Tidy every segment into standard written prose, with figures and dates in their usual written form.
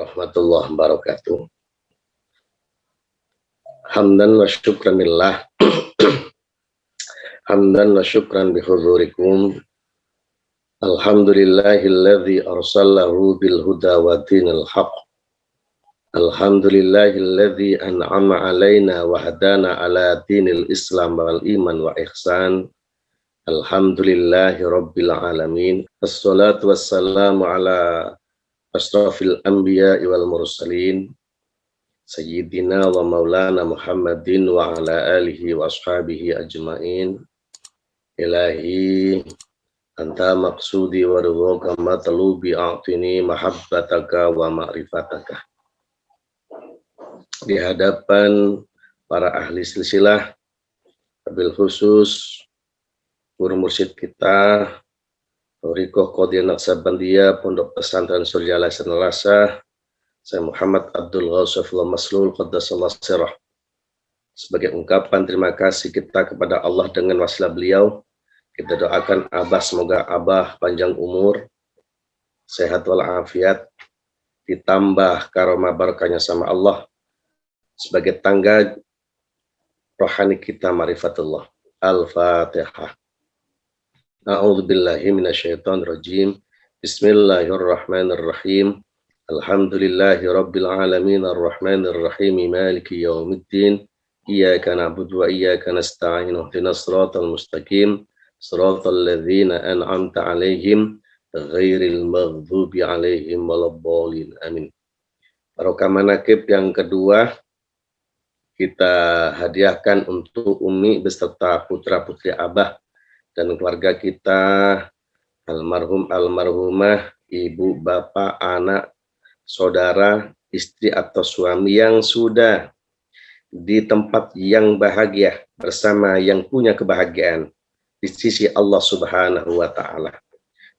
warahmatullahi wabarakatuh. Hamdan wa syukran lillah. Hamdan wa syukran bihudurikum. Alhamdulillahilladzi arsalahu bil huda wa dinil haq. Alhamdulillahilladzi an'ama alaina wa hadana ala dinil islam wal iman wa ihsan. Alhamdulillahi rabbil alamin. Assalatu wassalamu ala asrafil anbiya'i wal mursalin Sayyidina wa maulana Muhammadin wa ala alihi wa ashabihi ajma'in. Ilahi anta maqsudi wa ridhaka matlubi a'tini mahabbataka wa ma'rifataka. Di hadapan para ahli silsilah, wabil khusus guru mursyid kita Thariqah Qadiriyah Naqsabandiyah Pondok Pesantren Surya Senalasa, saya Muhammad Abdul Ghawsafullah Maslul Qaddasallahu sirrah. Sebagai ungkapan terima kasih kita kepada Allah dengan wasilah beliau, kita doakan Abah, semoga Abah panjang umur, sehat walafiat, ditambah karomah barakahnya sama Allah sebagai tangga rohani kita marifatullah. Al-Fatihah. A'udzubillahi minasyaitonirrajim. Bismillahirrahmanirrahim. Alhamdulillahi rabbil alamin arrahmanir rahim maliki yaumiddin. Iyyaka na'budu wa iyyaka nasta'in. Ihdinas siratal mustaqim. Siratal ladzina an'amta 'alaihim ghairil maghdubi 'alaihim waladdallin. Amin. Barokah manaqib yang kedua kita hadiahkan untuk Umi beserta putra-putri Abah dan keluarga kita, almarhum almarhumah, ibu, bapak, anak, saudara, istri atau suami yang sudah di tempat yang bahagia bersama yang punya kebahagiaan di sisi Allah Subhanahu wa taala.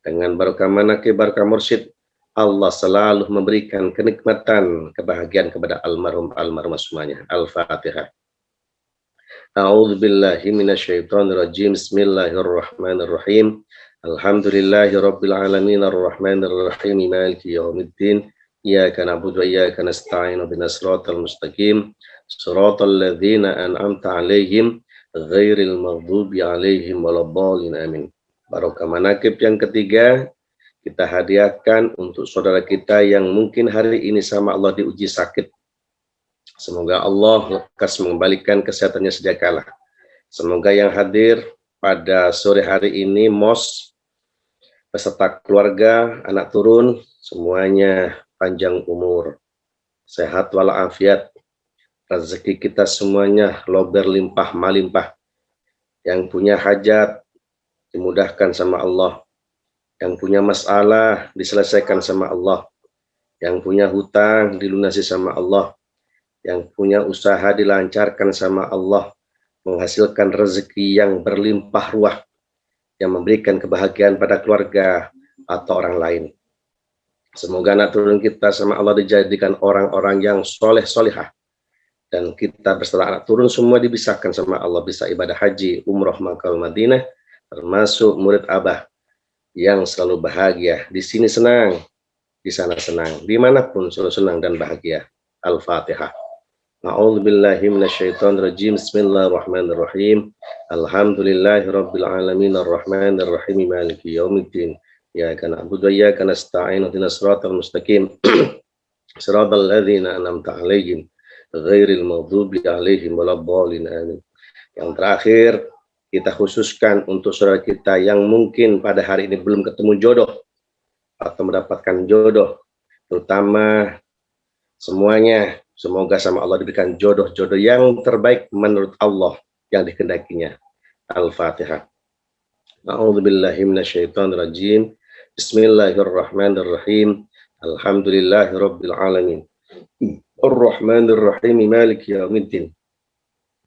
Dengan barokah manaqib barakah mursyid, Allah selalu memberikan kenikmatan, kebahagiaan kepada almarhum semuanya. Al-Fatihah. A'udzubillahi minasyaitonirrajim. Bismillahirrahmanirrahim. Alhamdulillahi rabbil alamin arrahmanir rahim maliki yaumiddin. Iyyaka na'budu wa iyyaka nasta'in. Ihdinas siratal mustaqim. Siratal ladzina an'amta 'alaihim ghairil maghdubi 'alaihim waladdallin. Amin. Barokah manaqib yang ketiga kita hadiahkan untuk saudara kita yang mungkin hari ini sama Allah diuji sakit. Semoga Allah lekas mengembalikan kesehatannya sedia kala. Semoga yang hadir pada sore hari ini MOS beserta keluarga, anak turun, semuanya panjang umur, sehat walafiat, rezeki kita semuanya lober limpah malimpah. Yang punya hajat dimudahkan sama Allah. Yang punya masalah diselesaikan sama Allah, yang punya hutang dilunasi sama Allah, yang punya usaha dilancarkan sama Allah, menghasilkan rezeki yang berlimpah ruah, yang memberikan kebahagiaan pada keluarga atau orang lain. Semoga anak turun kita sama Allah dijadikan orang-orang yang soleh solihah, dan kita beserta anak turun semua dibisahkan sama Allah bisa ibadah haji, umroh, Makkah, Madinah, termasuk murid Abah yang selalu bahagia, di sini senang, di sana senang, dimanapun selalu senang dan bahagia. Al-Fatihah. A'udzubillahi minasyaitonirrajim. Bismillahirrahmanirrahim. Alhamdulillahi rabbil alamin arrahmanir rahim maliki yaumiddin. Iyyaka na'budu wa iyyaka nasta'in. Ihdinas siratal mustaqim. Siratal ladzina an'amta 'alaihim ghairil maghdubi 'alaihim waladdallin. Amin. Yang terakhir kita khususkan untuk saudara kita yang mungkin pada hari ini belum ketemu jodoh atau mendapatkan jodoh, terutama semuanya semoga sama Allah diberikan jodoh-jodoh yang terbaik menurut Allah yang dikehendakinya. Al-Fatihah. A'udzubillahi minasyaitonirrajim. Bismillahirrahmanirrahim. Alhamdulillahirabbil alamin. Arrahmanirrahim maliki yaumiddin.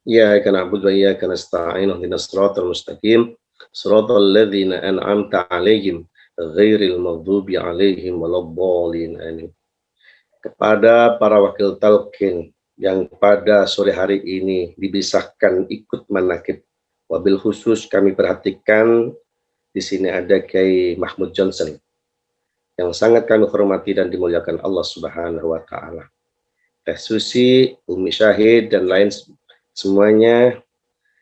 Iyyaka na'budu wa iyyaka nasta'in. Ihdinas siratal mustaqim. Siratal ladzina an'amta 'alaihim ghairil maghdubi 'alaihim waladdallin. Amin. Kepada para wakil talqin yang pada sore hari ini dibisahkan ikut manaqib, wabil khusus kami perhatikan di sini ada Kiai Mahmud Johnson yang sangat kami hormati dan dimuliakan Allah Subhanahu wa taala. Teh Susi, Umi Syahid dan lain semuanya,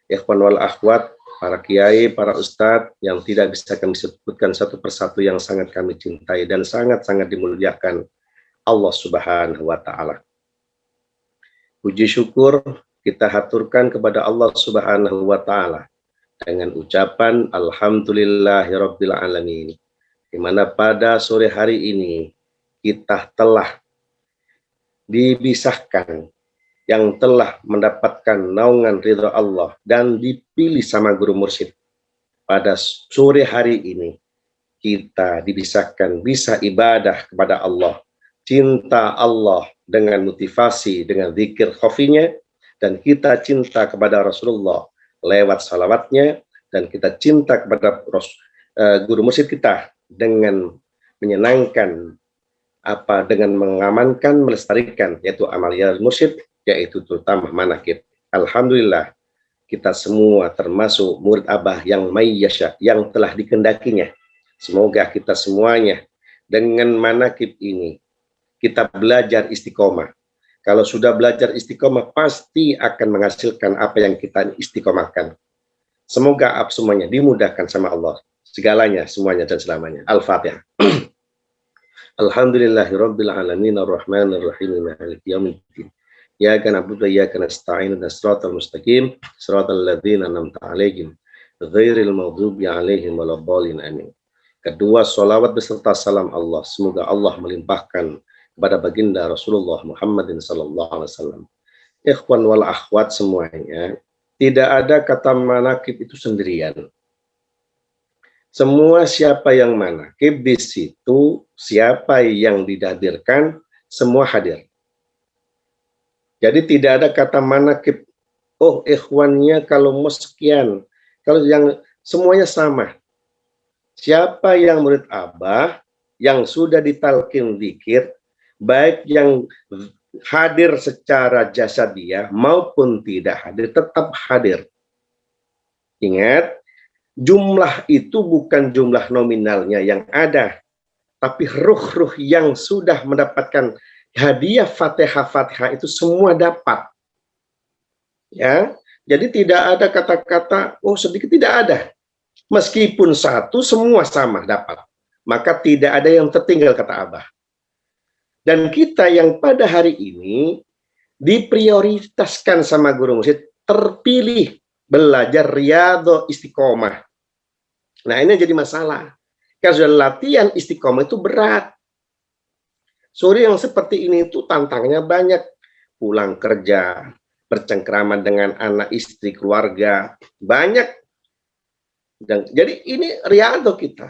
ikhwan wal akhwat, para kiai, para ustadz yang tidak bisa kami sebutkan satu persatu yang sangat kami cintai dan sangat-sangat dimuliakan Allah Subhanahu wa taala. Puji syukur kita haturkan kepada Allah Subhanahu wa taala dengan ucapan alhamdulillahirabbil alamin. Di mana pada sore hari ini kita telah dibisahkan, yang telah mendapatkan naungan ridha Allah dan dipilih sama guru mursyid. Pada sore hari ini kita dibisahkan bisa ibadah kepada Allah, cinta Allah dengan motivasi, dengan zikir khafinya, dan kita cinta kepada Rasulullah lewat salawatnya, dan kita cinta kepada guru mursyid kita dengan menyenangkan dengan mengamankan, melestarikan, yaitu amalia mursyid, yaitu terutama manakib. Alhamdulillah, kita semua termasuk murid Abah yang mayyasya, yang telah dikendakinya. Semoga kita semuanya dengan manakib ini, kita belajar istiqomah. Kalau sudah belajar istiqomah, pasti akan menghasilkan apa yang kita istiqomahkan. Semoga semuanya dimudahkan sama Allah. Segalanya, semuanya, dan selamanya. Al-Fatihah. Alhamdulillahirabbil alamin arrahmanir rahim maliki yaumiddin. Iyyaka na'budu wa iyyaka nasta'in ihdinas siratal mustaqim siratal ladzina an'amta 'alaihim ghairil maghdubi 'alaihim waladdallin amin. Kedua, sholawat beserta salam Allah semoga Allah melimpahkan kepada baginda Rasulullah Muhammadin sallallahu alaihi wasallam. Ikhwan wal akhwat semuanya, tidak ada kata manakib itu sendirian. Semua siapa yang manakib di situ, siapa yang dihadirkan, semua hadir. Jadi tidak ada kata manakib, oh ikhwannya kalau mau sekian, kalau yang semuanya sama. Siapa yang murid Abah, yang sudah ditalkin zikir, baik yang hadir secara jasadiah maupun tidak hadir, tetap hadir. Ingat, jumlah itu bukan jumlah nominalnya yang ada, tapi ruh-ruh yang sudah mendapatkan hadiah Fatihah itu semua dapat. Ya, jadi tidak ada kata-kata oh sedikit, tidak ada. Meskipun satu, semua sama dapat. Maka tidak ada yang tertinggal, kata Abah. Dan kita yang pada hari ini diprioritaskan sama guru mursyid, terpilih belajar riyadhah istiqomah. Nah, ini jadi masalah. Karena latihan istiqomah itu berat. Sore yang seperti ini itu tantangannya banyak. Pulang kerja, bercengkrama dengan anak, istri, keluarga, banyak. Dan jadi ini riyadhah kita.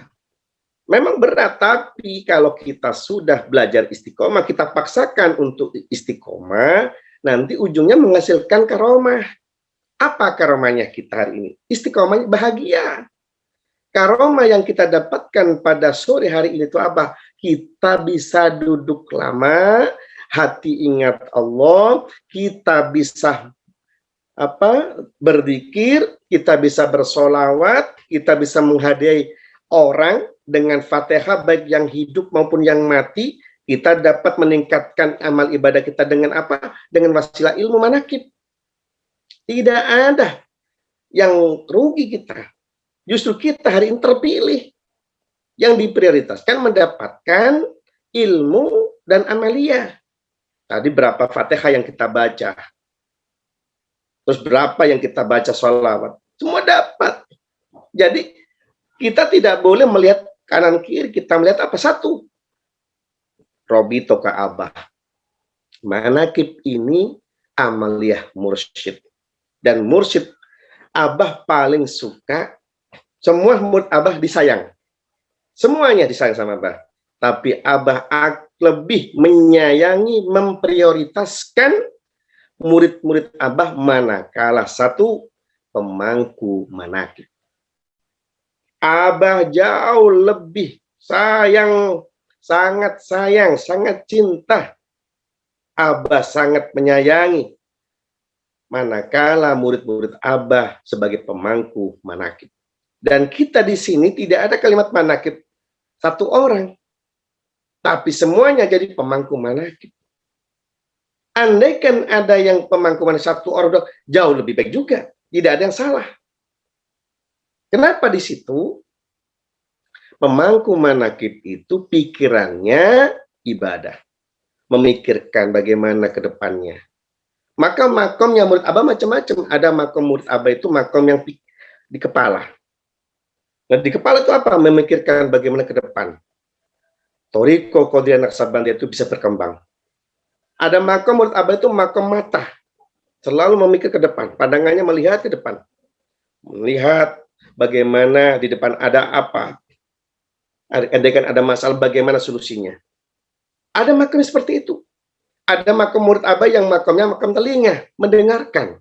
Memang berat, tapi kalau kita sudah belajar istiqomah, kita paksakan untuk istiqomah, nanti ujungnya menghasilkan karomah. Apa karomahnya kita hari ini? Istiqomah bahagia. Karomah yang kita dapatkan pada sore hari ini itu apa? Kita bisa duduk lama, hati ingat Allah, kita bisa berzikir, kita bisa bersolawat, kita bisa menghadiahi orang dengan Fatihah, baik yang hidup maupun yang mati. Kita dapat meningkatkan amal ibadah kita dengan apa? Dengan wasilah ilmu manakib. Tidak ada yang rugi kita. Justru kita hari ini terpilih. Yang diprioritaskan mendapatkan ilmu dan amalia. Tadi berapa Fatihah yang kita baca? Terus berapa yang kita baca sholawat? Semua dapat. Jadi kita tidak boleh melihat kanan kiri, kita melihat apa? Satu. Robi Toka Abah. Manakib ini amaliyah mursyid. Dan mursyid Abah paling suka, semua murid Abah disayang. Semuanya disayang sama Abah. Tapi Abah lebih menyayangi, memprioritaskan murid-murid Abah manakala satu, pemangku manakib. Abah jauh lebih sayang, sangat sayang, sangat cinta. Abah sangat menyayangi manakala murid-murid Abah sebagai pemangku manakib. Dan kita di sini tidak ada kalimat manakib satu orang. tapi semuanya jadi pemangku manakib. Andaikan ada yang pemangku manakib satu orang, jauh lebih baik juga, tidak ada yang salah. Kenapa di situ? Pemangku manakib itu pikirannya ibadah, memikirkan bagaimana ke depannya. Maka makomnya murid Abah macam-macam. Ada makom murid Abah itu makom yang di kepala. Nah, di kepala itu apa? Memikirkan bagaimana ke depan. Toriko Qadiriyah Naqsabandiyah itu bisa berkembang. Ada makom murid Abah itu makom mata. Selalu memikir ke depan. Pandangannya melihat ke depan. Melihat bagaimana di depan ada apa. Andaikan ada masalah, bagaimana solusinya. Ada makom seperti itu. Ada makom murid Abah yang makomnya makam telinga, mendengarkan.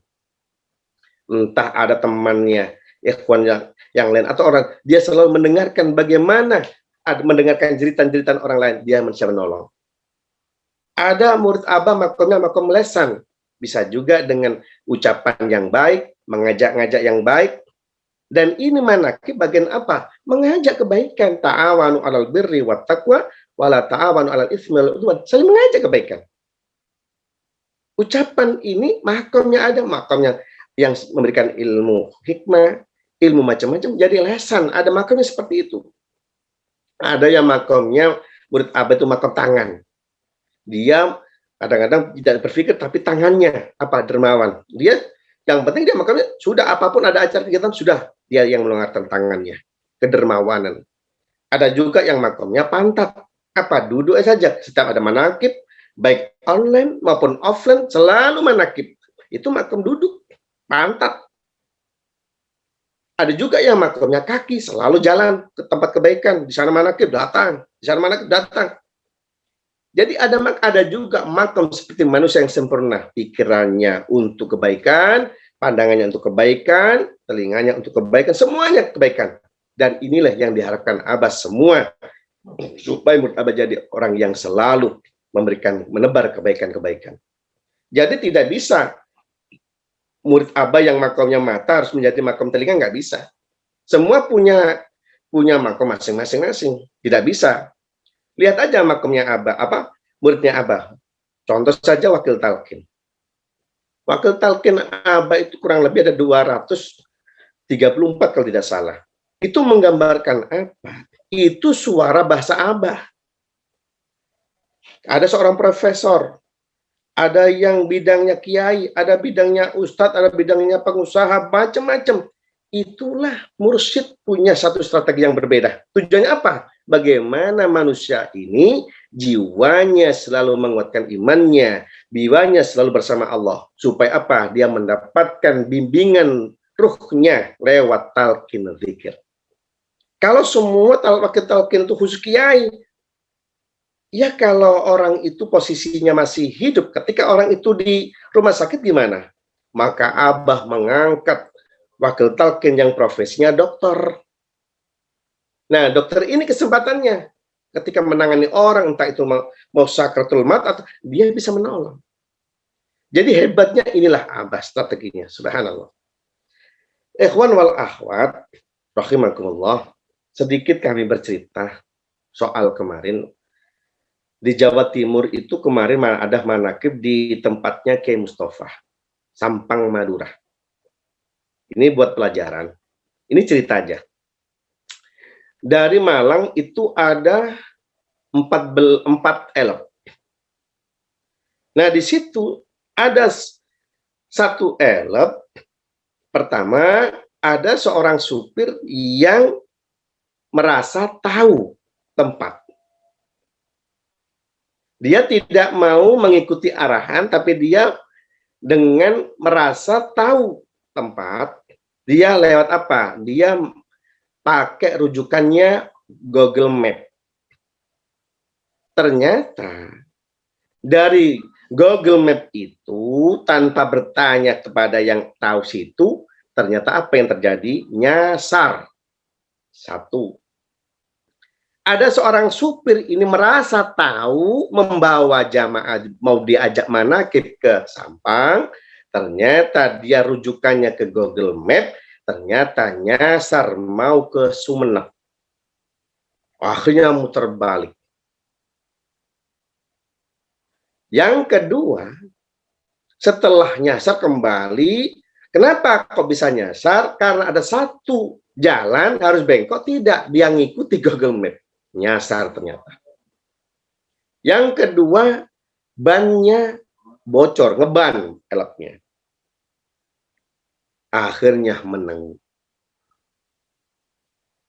Entah ada temannya, ikhwan yang lain, atau orang, dia selalu mendengarkan bagaimana, mendengarkan jeritan-jeritan orang lain, dia mencoba menolong. Ada murid Abah makomnya makom lesan, bisa juga dengan ucapan yang baik, mengajak-ngajak yang baik. Dan ini manakib bagian apa? Mengajak kebaikan. Ta'awanu 'alal birri wat taqwa wala ta'awanu 'alal itsmi wal 'udwan. Saling mengajak kebaikan. Ucapan ini makomnya ada, makomnya yang memberikan ilmu hikmah, ilmu macam-macam jadi lesan. Ada makomnya seperti itu. Ada yang makomnya murid Abah itu makom tangan. Dia kadang-kadang tidak berpikir tapi tangannya apa dermawan. Dia yang penting dia makamnya sudah apapun ada acara kegiatan sudah dia yang melontarkan tangannya, kedermawanan. Ada juga yang makamnya pantat, apa duduk saja setiap ada manakib baik online maupun offline selalu manakib. Itu makam duduk, pantat. Ada juga yang makamnya kaki selalu jalan ke tempat kebaikan, di sana manakib datang, di sana manakib datang. Jadi ada juga makam seperti manusia yang sempurna, pikirannya untuk kebaikan, pandangannya untuk kebaikan, telinganya untuk kebaikan, semuanya kebaikan. Dan inilah yang diharapkan Abah semua, supaya murid Abah jadi orang yang selalu menebar kebaikan-kebaikan. Jadi tidak bisa murid Abah yang makomnya mata harus menjadi makom telinga, nggak bisa. Semua punya makom masing-masing, tidak bisa. Lihat aja makomnya Abah, muridnya Abah. Contoh saja wakil talqin. Wakil talqin Abah itu kurang lebih ada 234 kalau tidak salah. Itu menggambarkan apa? Itu suara bahasa Abah. Ada seorang profesor, ada yang bidangnya kiai, ada bidangnya ustadz, ada bidangnya pengusaha, macam-macam. Itulah mursyid punya satu strategi yang berbeda. Tujuannya apa? Bagaimana manusia ini jiwanya selalu menguatkan imannya, jiwanya selalu bersama Allah. Supaya apa? Dia mendapatkan bimbingan ruhnya lewat talqin zikir. Kalau semua wakil talqin itu khusus kiai, ya kalau orang itu posisinya masih hidup, ketika orang itu di rumah sakit gimana? Maka Abah mengangkat wakil talqin yang profesinya dokter. Nah, dokter ini kesempatannya ketika menangani orang, entah itu mau sakratul maut atau dia bisa menolong. Jadi hebatnya inilah Abah strateginya, subhanallah. Ikhwan wal akhwat, rahimakumullah, sedikit kami bercerita soal kemarin. Di Jawa Timur itu kemarin ada manakib di tempatnya Kiai Mustafa, Sampang Madura. Ini buat pelajaran. Ini cerita aja. Dari Malang itu ada 4 elep. Nah, di situ ada satu elep. Pertama, ada seorang supir yang merasa tahu tempat. Dia tidak mau mengikuti arahan, tapi dia dengan merasa tahu tempat, dia lewat apa? Dia pakai rujukannya Google Map. Ternyata dari Google Map itu tanpa bertanya kepada yang tahu situ, ternyata apa yang terjadi? Nyasar. Satu. Ada seorang supir ini merasa tahu membawa jamaah mau diajak manakib ke Sampang, ternyata dia rujukannya ke Google Map, ternyata nyasar mau ke Sumeneb. Akhirnya muter balik. Yang kedua, setelah nyasar kembali, kenapa kok bisa nyasar? Karena ada satu jalan harus bengkok, tidak, dia ngikuti Google Map, nyasar ternyata. Yang kedua, bannya bocor, ngeban velgnya. Akhirnya menang.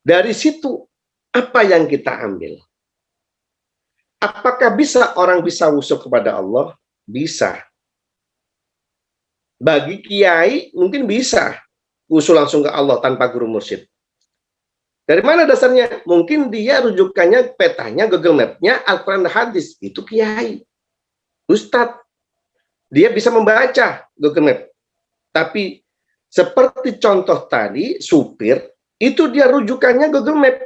Dari situ, apa yang kita ambil? Apakah bisa orang bisa usul kepada Allah? Bisa. Bagi kiai mungkin bisa usul langsung ke Allah tanpa guru mursyid. Dari mana dasarnya? Mungkin dia rujukannya, petanya, Google Map-nya, Al-Quran dan Hadis. Itu kiai. Ustadz. Dia bisa membaca Google Map. Tapi seperti contoh tadi, supir, itu dia rujukannya Google Map.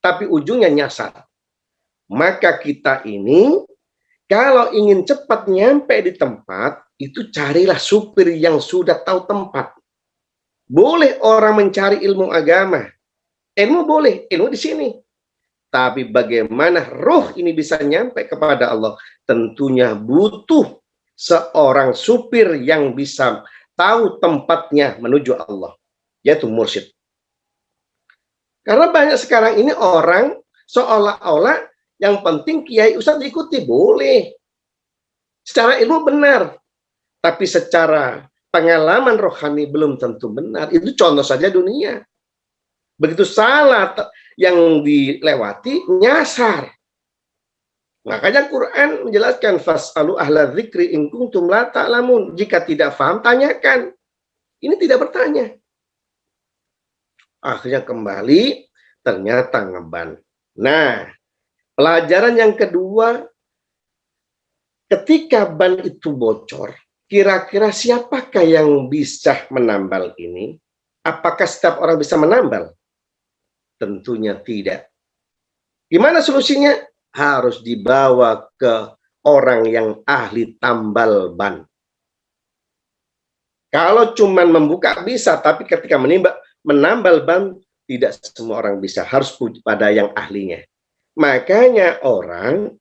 Tapi ujungnya nyasar. Maka kita ini, kalau ingin cepat nyampe di tempat, itu carilah supir yang sudah tahu tempat. Boleh orang mencari ilmu agama. Ilmu boleh, ilmu di sini. Tapi bagaimana roh ini bisa nyampe kepada Allah? Tentunya butuh seorang supir yang bisa tahu tempatnya menuju Allah, yaitu mursyid. Karena banyak sekarang ini orang seolah-olah yang penting kiai ustadz ikuti, boleh. Secara ilmu benar, tapi secara pengalaman rohani belum tentu benar. Itu contoh saja dunia. Begitu salah yang dilewati, nyasar. Makanya Quran menjelaskan fas'alu ahla dzikri in kuntum la ta'lamun. Jika tidak paham, tanyakan. Ini tidak bertanya. Akhirnya kembali, ternyata ngeban. Nah, pelajaran yang kedua, ketika ban itu bocor, kira-kira siapakah yang bisa menambal ini? Apakah setiap orang bisa menambal? Tentunya tidak. Gimana solusinya? Harus dibawa ke orang yang ahli tambal ban. Kalau cuma membuka bisa, tapi ketika menambal ban, tidak semua orang bisa. Harus pada yang ahlinya. Makanya orang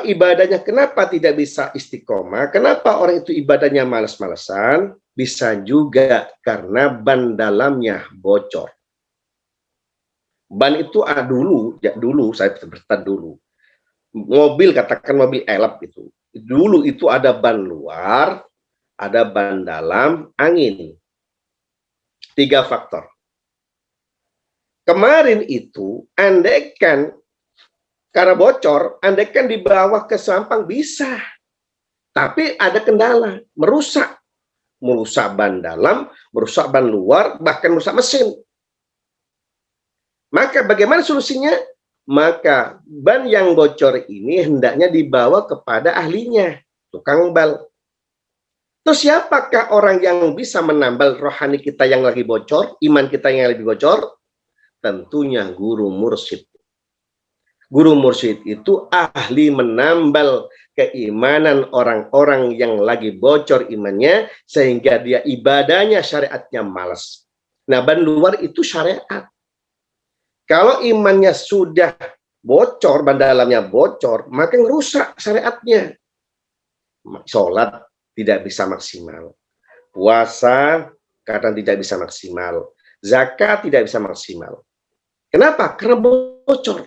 ibadahnya kenapa tidak bisa istiqomah? Kenapa orang itu ibadahnya malas-malasan? Bisa juga karena ban dalamnya bocor. Ban itu dulu saya cerita dulu. Mobil, katakan mobil elap itu. Dulu itu ada ban luar, ada ban dalam, angin. 3 faktor. Kemarin itu, andaikan karena bocor, andaikan di bawah ke Sampang bisa. Tapi ada kendala, merusak. Merusak ban dalam, merusak ban luar, bahkan merusak mesin. Maka bagaimana solusinya? Maka ban yang bocor ini hendaknya dibawa kepada ahlinya, tukang bal. Terus siapakah orang yang bisa menambal rohani kita yang lagi bocor, iman kita yang lebih bocor? Tentunya guru mursyid. Guru mursyid itu ahli menambal keimanan orang-orang yang lagi bocor imannya, sehingga dia ibadahnya syariatnya malas. Nah, ban luar itu syariat. Kalau imannya sudah bocor, ban dalamnya bocor, maka merusak syariatnya. Sholat tidak bisa maksimal. Puasa kadang tidak bisa maksimal. Zakat tidak bisa maksimal. Kenapa? Karena bocor.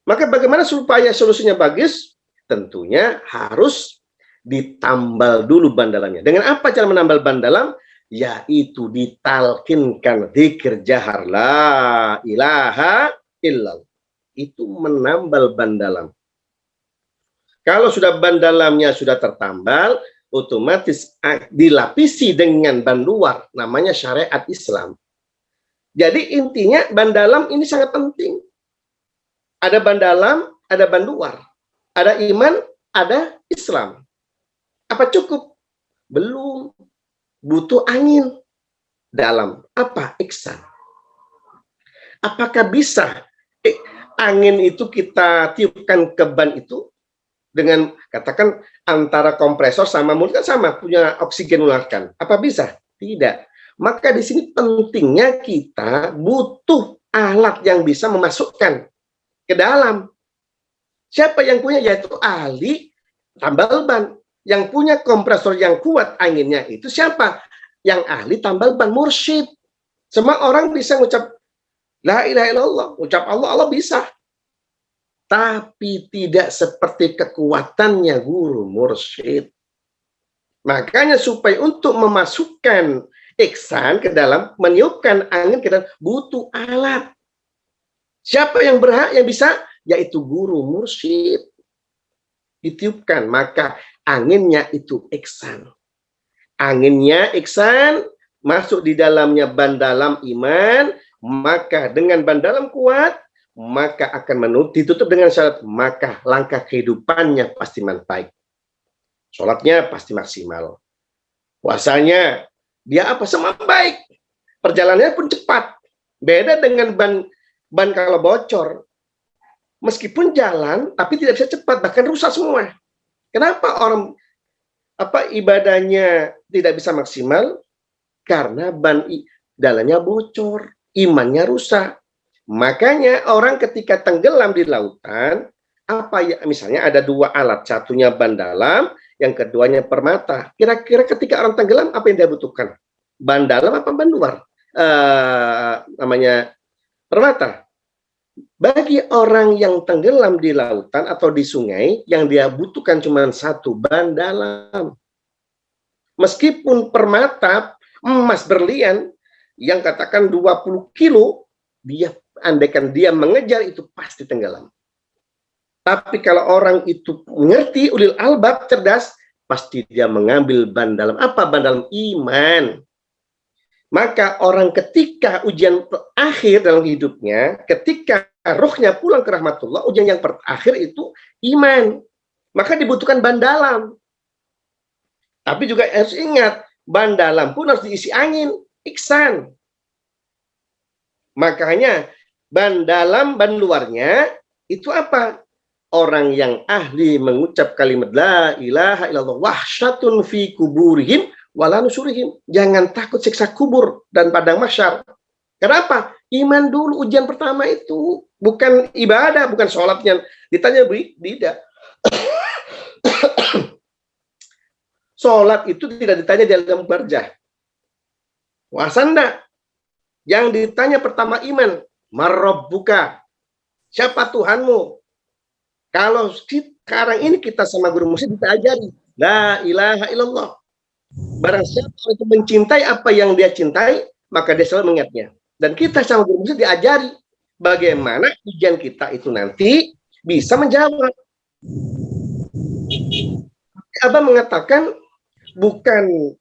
Maka bagaimana supaya solusinya bagus? Tentunya harus ditambal dulu ban dalamnya. Dengan apa cara menambal ban dalam? Yaitu ditalkinkan dzikir jahar la ilaha illallah. Itu menambal ban dalam. Kalau sudah ban dalamnya sudah tertambal, otomatis dilapisi dengan ban luar, namanya syariat Islam. Jadi intinya ban dalam ini sangat penting. Ada ban dalam, ada ban luar. Ada iman, ada Islam. Apa cukup? Belum. Butuh angin dalam. Apa? Ihsan. Apakah bisa angin itu kita tiupkan ke ban itu dengan katakan antara kompresor sama mulut kan sama, punya oksigen mengeluarkan. Apa bisa? Tidak. Maka di sini pentingnya kita butuh alat yang bisa memasukkan ke dalam. Siapa yang punya? Yaitu ahli tambal ban. Yang punya kompresor yang kuat anginnya itu siapa? Yang ahli tambal ban, mursyid. Semua orang bisa ngucap la ilaha illallah, ucap Allah, Allah bisa. Tapi tidak seperti kekuatannya guru mursyid. Makanya supaya untuk memasukkan ihsan ke dalam, meniupkan angin ke dalam, butuh alat. Siapa yang berhak, yang bisa? Yaitu guru mursyid. Ditiupkan, maka anginnya itu ihsan. Anginnya ihsan, masuk di dalamnya ban dalam iman, maka dengan ban dalam kuat, maka akan ditutup dengan syarat, maka langkah kehidupannya pasti baik. Sholatnya pasti maksimal. Puasanya, dia apa? Semua baik. Perjalanannya pun cepat. Beda dengan ban kalau bocor. Meskipun jalan, tapi tidak bisa cepat, bahkan rusak semua. Kenapa orang ibadahnya tidak bisa maksimal? Karena ban dalamnya bocor, imannya rusak. Makanya orang ketika tenggelam di lautan, misalnya ada dua alat, satunya ban dalam, yang keduanya permata. Kira-kira ketika orang tenggelam, apa yang dia butuhkan? Ban dalam apa ban luar? Namanya permata. Bagi orang yang tenggelam di lautan atau di sungai, yang dia butuhkan cuma satu, ban dalam. Meskipun permata, emas berlian, yang katakan 20 kilo, dia andaikan dia mengejar itu pasti tenggelam. Tapi kalau orang itu mengerti, ulil albab, cerdas, pasti dia mengambil ban dalam. Apa ban dalam? Iman. Maka orang ketika ujian akhir dalam hidupnya, ketika rohnya pulang ke rahmatullah, ujian yang terakhir itu iman. Maka dibutuhkan ban dalam. Tapi juga harus ingat, ban dalam pun harus diisi angin, ihsan. Makanya ban dalam, ban luarnya itu apa? Orang yang ahli mengucap kalimat la ilaha illallah wahsyatun fi kuburihim wala nusurihim. Jangan takut siksa kubur dan padang mahsyar. Kenapa? Iman dulu ujian pertama itu. Bukan ibadah, bukan sholatnya. Ditanya tidak. Sholat itu tidak ditanya di dalam barjah. Puasa enggak. Yang ditanya pertama iman. Marrabbuka. Siapa Tuhanmu? Kalau sekarang ini kita sama guru musik kita ajari. La ilaha illallah. Barang siapa itu mencintai apa yang dia cintai, maka dia selalu mengingatnya. Dan kita sama guru musik diajari bagaimana ujian kita itu nanti bisa menjawab. Abang mengatakan bukan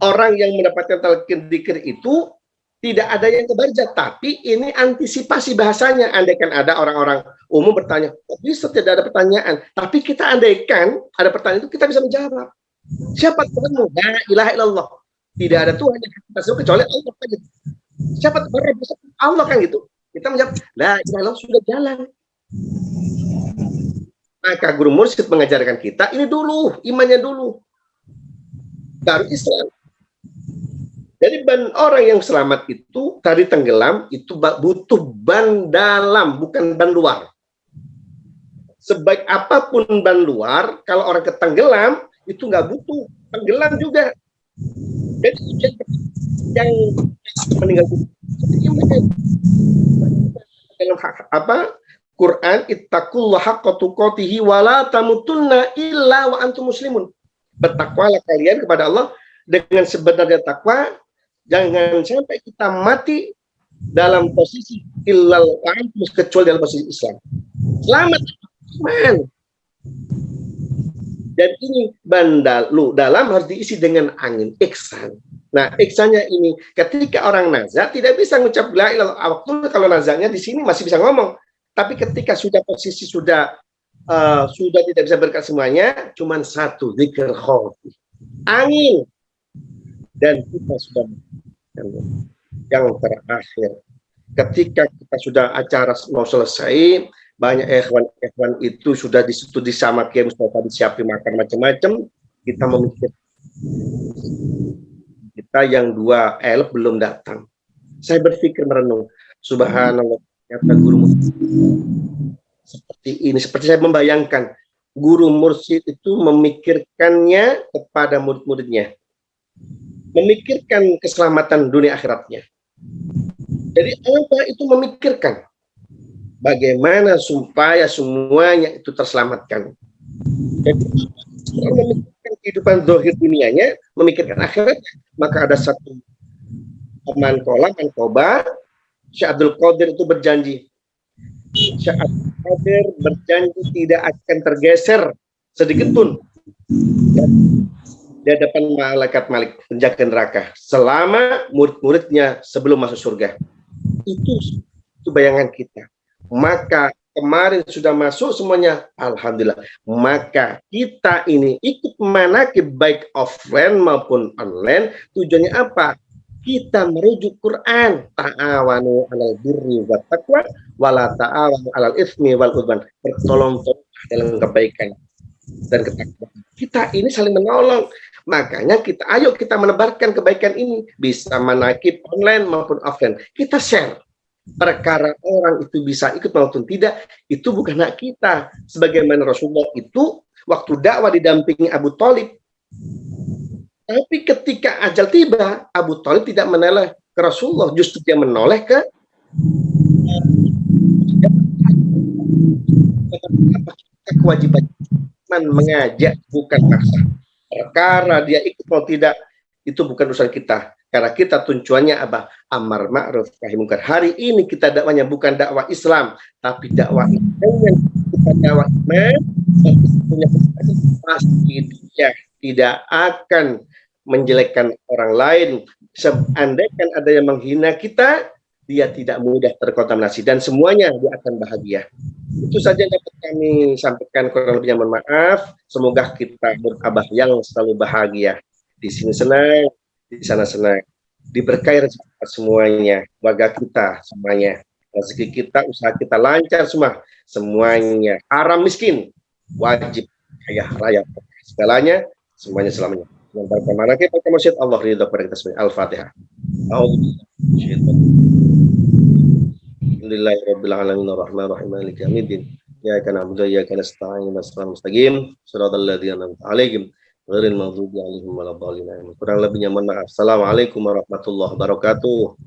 orang yang mendapatkan talqin dzikir itu tidak ada yang kebarja, tapi ini antisipasi bahasanya. Andaikan ada orang-orang umum bertanya, kok bisa tidak ada pertanyaan? Tapi kita andaikan ada pertanyaan itu, kita bisa menjawab. Siapa Tuhanmu? La ilaha illallah. Tidak ada Tuhan yang kita seru kecuali Allah. Siapa Tuhan? Allah kan gitu. Kita menjawab, la ilaha illallah, sudah jalan. Maka guru mursyid mengajarkan kita, ini dulu, imannya dulu. Baru Islam. Jadi orang yang selamat itu tadi tenggelam itu butuh ban dalam, bukan ban luar. Sebaik apapun ban luar, kalau orang ketenggelam itu nggak butuh, tenggelam juga. Jadi yang meninggal dalam Quran, ittaqullaha haqqa tuqatih wa la tamutunna illa wa antum muslimun. Bertakwalah kalian kepada Allah dengan sebenarnya takwa. Jangan sampai kita mati dalam posisi illal antum, kecuali dalam posisi Islam. Selamat iman. Dan ini bandalu dalam harus diisi dengan angin, ihsan. Nah, ihsannya ini ketika orang nazar tidak bisa mengucap la ilaha illallah. Waktu kalau nazarnya di sini masih bisa ngomong. Tapi ketika sudah posisi sudah tidak bisa berkat semuanya, cuman satu, zikr khafi. Angin. Dan kita sudah yang terakhir, ketika kita sudah acara mau selesai, banyak ikhwan itu sudah di sama Kiai Mustafa disiapin makan macam-macam, kita memikir kita yang 2 belum datang. Saya berpikir merenung, subhanallah, kata guru seperti ini. Seperti saya membayangkan, guru mursyid itu memikirkannya kepada murid-muridnya, memikirkan keselamatan dunia akhiratnya. Jadi apa itu memikirkan bagaimana supaya semuanya itu terselamatkan. Jadi memikirkan kehidupan zahir dunianya, memikirkan akhirat, maka ada satu teman kolam Mankoba, Syekh Abdul Qadir itu berjanji. Syekh Abdul Qadir berjanji tidak akan tergeser sedikit pun di hadapan malaikat Malik, penjaga neraka, selama murid-muridnya sebelum masuk surga. Itu bayangan kita. Maka kemarin sudah masuk semuanya, alhamdulillah. Maka kita ini ikut manakib baik offline maupun online. Tujuannya apa? Kita merujuk Quran. Ta'awanu 'alal birri wat taqwa wala ta'awanu 'alal itsmi wal udwan. Bertolong-tolong dalam kebaikan dan ketakwaan. Kita ini saling menolong. Makanya ayo kita menebarkan kebaikan ini, bisa manakib online maupun offline. Kita share. Perkara orang itu bisa ikut maupun tidak, itu bukan hak kita. Sebagaimana Rasulullah itu waktu dakwah didampingi Abu Thalib. Tapi ketika ajal tiba, Abu Thalib tidak menoleh ke Rasulullah, justru dia menoleh ke kewajiban mengajak, bukan maksa. Perkara dia ikut mau tidak, itu bukan urusan kita. Karena kita tujuannya apa? Amar ma'ruf nahi munkar. Hari ini kita dakwanya bukan dakwah Islam, tapi dakwah Islam. Kita dakwah iman, pasti dia tidak akan menjelekkan orang lain. Seandainya ada yang menghina kita, dia tidak mudah terkontaminasi dan semuanya dia akan bahagia. Itu saja yang dapat kami sampaikan, kurang lebihnya mohon maaf. Semoga kita berabah yang selalu bahagia. Di sini senang, di sana senang. Diberkahi rezeki semuanya, warga kita semuanya. Rezeki kita, usaha kita lancar semua. Semuanya. Haram miskin, wajib kaya raya. Segalanya, semuanya selamanya. Yang bagaimana kita masjid Allah ridho kepada kita semuanya. Al-Fatihah. Alhamdulillahirabbil alamin arrahmanir rahim maliki yaumiddin. Iyyaka na'budu wa iyyaka nasta'in ihdinas siratal mustaqim siratal ladzina an'amta 'alaihim ghairil maghdubi 'alaihim waladdallin. Kurang lebihnya mohon maaf. Assalamualaikum warahmatullahi wabarakatuh.